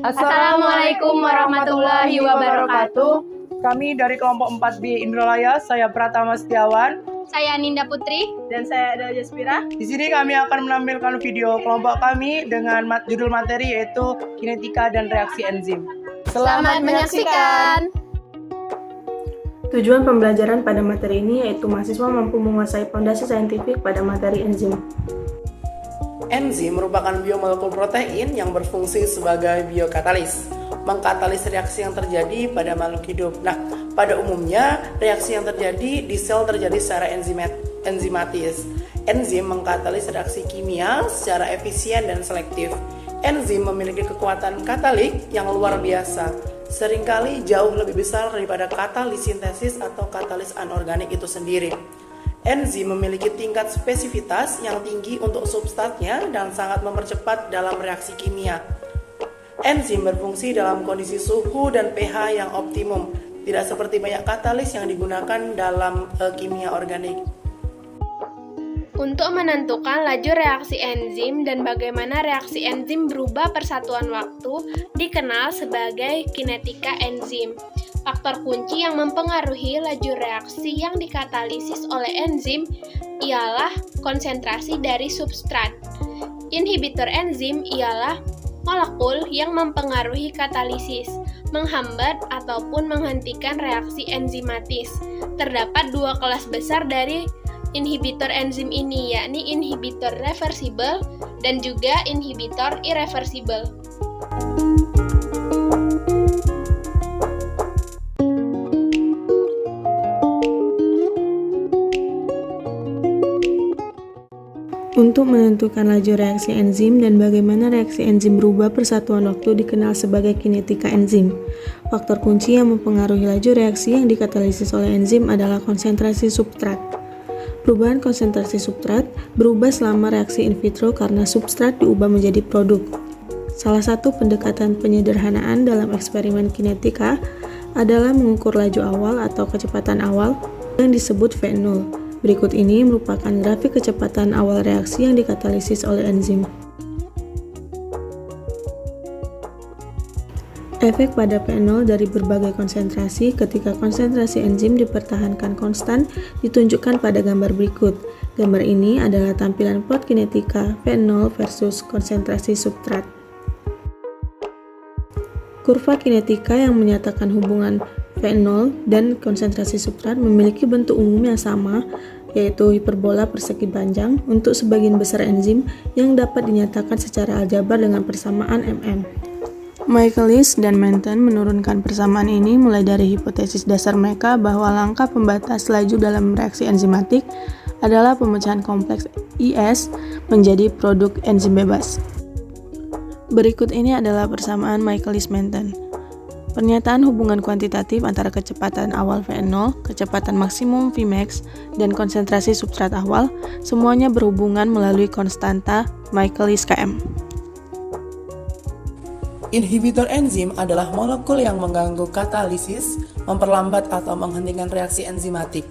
Assalamualaikum warahmatullahi wabarakatuh. Kami dari kelompok 4B Indralaya, saya Pratama Setiawan. Saya Ninda Putri. Dan saya Ada Jaspira. Di sini kami akan menampilkan video kelompok kami dengan judul materi yaitu kinetika dan reaksi enzim. Selamat menyaksikan. Tujuan pembelajaran pada materi ini yaitu mahasiswa mampu menguasai fondasi saintifik pada materi enzim. Enzim merupakan biomolekul protein yang berfungsi sebagai biokatalis, mengkatalis reaksi yang terjadi pada makhluk hidup. Nah, pada umumnya reaksi yang terjadi di sel terjadi secara enzimatis. Enzim mengkatalis reaksi kimia secara efisien dan selektif. Enzim memiliki kekuatan katalik yang luar biasa, seringkali jauh lebih besar daripada katalis sintesis atau katalis anorganik itu sendiri. Enzim memiliki tingkat spesifitas yang tinggi untuk substratnya dan sangat mempercepat dalam reaksi kimia. Enzim berfungsi dalam kondisi suhu dan pH yang optimum, tidak seperti banyak katalis yang digunakan dalam kimia organik. Untuk menentukan laju reaksi enzim dan bagaimana reaksi enzim berubah per satuan waktu dikenal sebagai kinetika enzim. Faktor kunci yang mempengaruhi laju reaksi yang dikatalisis oleh enzim ialah konsentrasi dari substrat. Inhibitor enzim ialah molekul yang mempengaruhi katalisis, menghambat ataupun menghentikan reaksi enzimatis. Terdapat dua kelas besar dari inhibitor enzim ini, yakni inhibitor reversibel dan juga inhibitor irreversibel. Untuk menentukan laju reaksi enzim dan bagaimana reaksi enzim berubah per satuan waktu dikenal sebagai kinetika enzim. Faktor kunci yang mempengaruhi laju reaksi yang dikatalisis oleh enzim adalah konsentrasi substrat. Perubahan konsentrasi substrat berubah selama reaksi in vitro karena substrat diubah menjadi produk. Salah satu pendekatan penyederhanaan dalam eksperimen kinetika adalah mengukur laju awal atau kecepatan awal yang disebut V0. Berikut ini merupakan grafik kecepatan awal reaksi yang dikatalisis oleh enzim. Efek pada P0 dari berbagai konsentrasi ketika konsentrasi enzim dipertahankan konstan ditunjukkan pada gambar berikut. Gambar ini adalah tampilan plot kinetika P0 versus konsentrasi substrat. Kurva kinetika yang menyatakan hubungan V0 dan konsentrasi substrat memiliki bentuk umum yang sama, yaitu hiperbola persegi panjang untuk sebagian besar enzim yang dapat dinyatakan secara aljabar dengan persamaan mm. Michaelis dan Manton menurunkan persamaan ini mulai dari hipotesis dasar mereka bahwa langkah pembatas laju dalam reaksi enzimatik adalah pemecahan kompleks IS menjadi produk enzim bebas. Berikut ini adalah persamaan Michaelis-Manton. Pernyataan hubungan kuantitatif antara kecepatan awal V0, kecepatan maksimum Vmax, dan konsentrasi substrat awal, semuanya berhubungan melalui konstanta Michaelis Km. Inhibitor enzim adalah molekul yang mengganggu katalisis, memperlambat atau menghentikan reaksi enzimatik.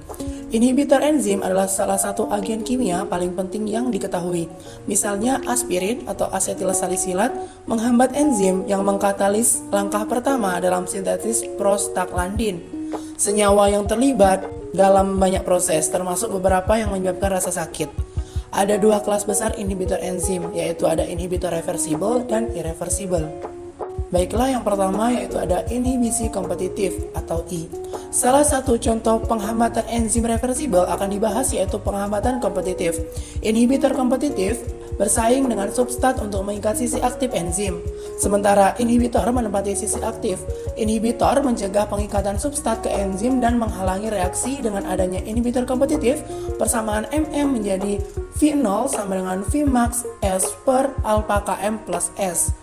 Inhibitor enzim adalah salah satu agen kimia paling penting yang diketahui. Misalnya aspirin atau asetilsalisilat menghambat enzim yang mengkatalis langkah pertama dalam sintesis prostaglandin. Senyawa yang terlibat dalam banyak proses, termasuk beberapa yang menyebabkan rasa sakit. Ada dua kelas besar inhibitor enzim, yaitu ada inhibitor reversibel dan irreversibel. Baiklah, yang pertama yaitu ada inhibisi kompetitif atau I. Salah satu contoh penghambatan enzim reversibel akan dibahas yaitu penghambatan kompetitif. Inhibitor kompetitif bersaing dengan substrat untuk mengikat sisi aktif enzim. Sementara inhibitor menempati sisi aktif. Inhibitor mencegah pengikatan substrat ke enzim dan menghalangi reaksi. Dengan adanya inhibitor kompetitif, persamaan MM menjadi V0 sama dengan Vmax S per alpha Km plus S.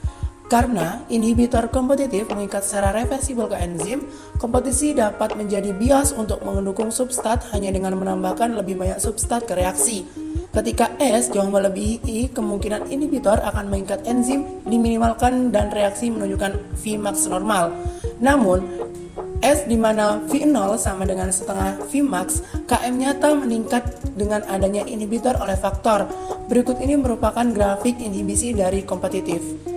Karena inhibitor kompetitif mengikat secara reversibel ke enzim, kompetisi dapat menjadi bias untuk mendukung substrat hanya dengan menambahkan lebih banyak substrat ke reaksi. Ketika S jauh melebihi I, kemungkinan inhibitor akan mengikat enzim diminimalkan dan reaksi menunjukkan Vmax normal. Namun, S di mana V0 sama dengan setengah Vmax, Km nyata meningkat dengan adanya inhibitor oleh faktor. Berikut ini merupakan grafik inhibisi dari kompetitif.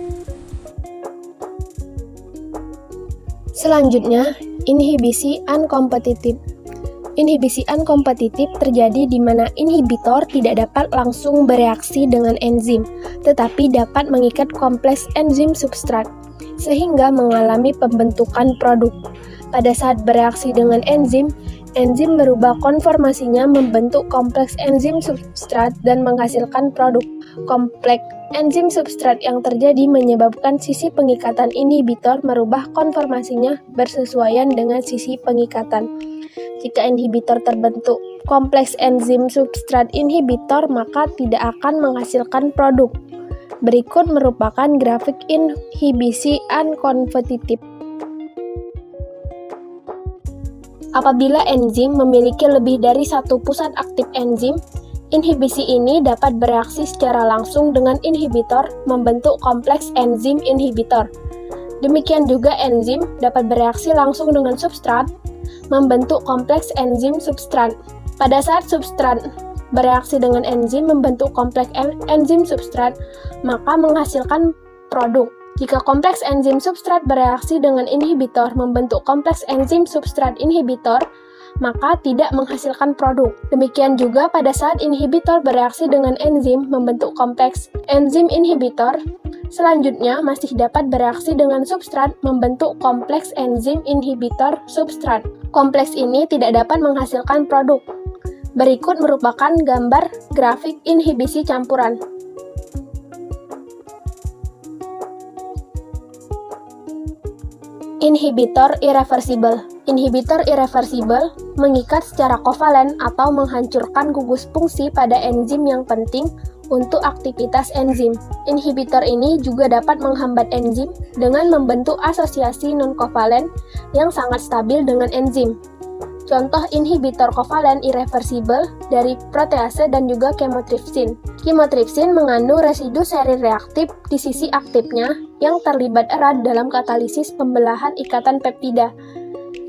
Selanjutnya, inhibisi uncompetitive. Inhibisi uncompetitive terjadi di mana inhibitor tidak dapat langsung bereaksi dengan enzim, tetapi dapat mengikat kompleks enzim substrat, sehingga mengalami pembentukan produk. Pada saat bereaksi dengan enzim, enzim merubah konformasinya membentuk kompleks enzim substrat dan menghasilkan produk. Kompleks enzim substrat yang terjadi menyebabkan sisi pengikatan inhibitor merubah konformasinya bersesuaian dengan sisi pengikatan. Jika inhibitor terbentuk kompleks enzim substrat inhibitor, maka tidak akan menghasilkan produk. Berikut merupakan grafik inhibisi uncompetitive. Apabila enzim memiliki lebih dari satu pusat aktif enzim, inhibisi ini dapat bereaksi secara langsung dengan inhibitor membentuk kompleks enzim inhibitor. Demikian juga enzim dapat bereaksi langsung dengan substrat membentuk kompleks enzim substrat. Pada saat substrat bereaksi dengan enzim membentuk kompleks enzim substrat, maka menghasilkan produk. Jika kompleks enzim substrat bereaksi dengan inhibitor membentuk kompleks enzim substrat inhibitor, maka tidak menghasilkan produk. Demikian juga pada saat inhibitor bereaksi dengan enzim membentuk kompleks enzim inhibitor, selanjutnya masih dapat bereaksi dengan substrat membentuk kompleks enzim inhibitor substrat. Kompleks ini tidak dapat menghasilkan produk. Berikut merupakan gambar grafik inhibisi campuran. Inhibitor irreversible. Inhibitor irreversible mengikat secara kovalen atau menghancurkan gugus fungsi pada enzim yang penting untuk aktivitas enzim. Inhibitor ini juga dapat menghambat enzim dengan membentuk asosiasi non-kovalen yang sangat stabil dengan enzim. Contoh inhibitor kovalen irreversible dari protease dan juga kemotripsin. Kemotripsin mengandung residu serin reaktif di sisi aktifnya yang terlibat erat dalam katalisis pembelahan ikatan peptida.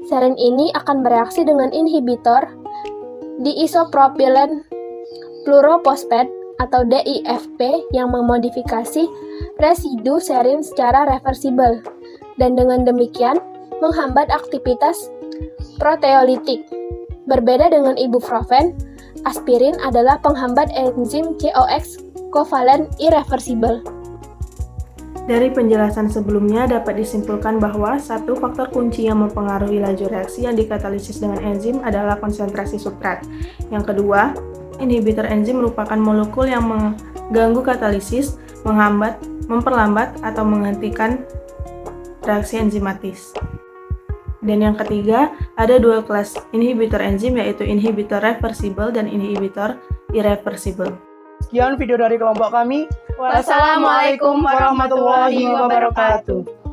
Serin ini akan bereaksi dengan inhibitor diisopropylen fluorophosphate atau DIFP yang memodifikasi residu serin secara reversibel, dan dengan demikian menghambat aktivitas proteolitik. Berbeda dengan ibuprofen, aspirin adalah penghambat enzim COX kovalen irreversibel. Dari penjelasan sebelumnya dapat disimpulkan bahwa satu faktor kunci yang mempengaruhi laju reaksi yang dikatalisis dengan enzim adalah konsentrasi substrat. Yang kedua, inhibitor enzim merupakan molekul yang mengganggu katalisis, menghambat, memperlambat, atau menghentikan reaksi enzimatis. Dan yang ketiga, ada dua kelas inhibitor enzim, yaitu inhibitor reversible dan inhibitor irreversible. Sekian video dari kelompok kami. Wassalamualaikum warahmatullahi wabarakatuh.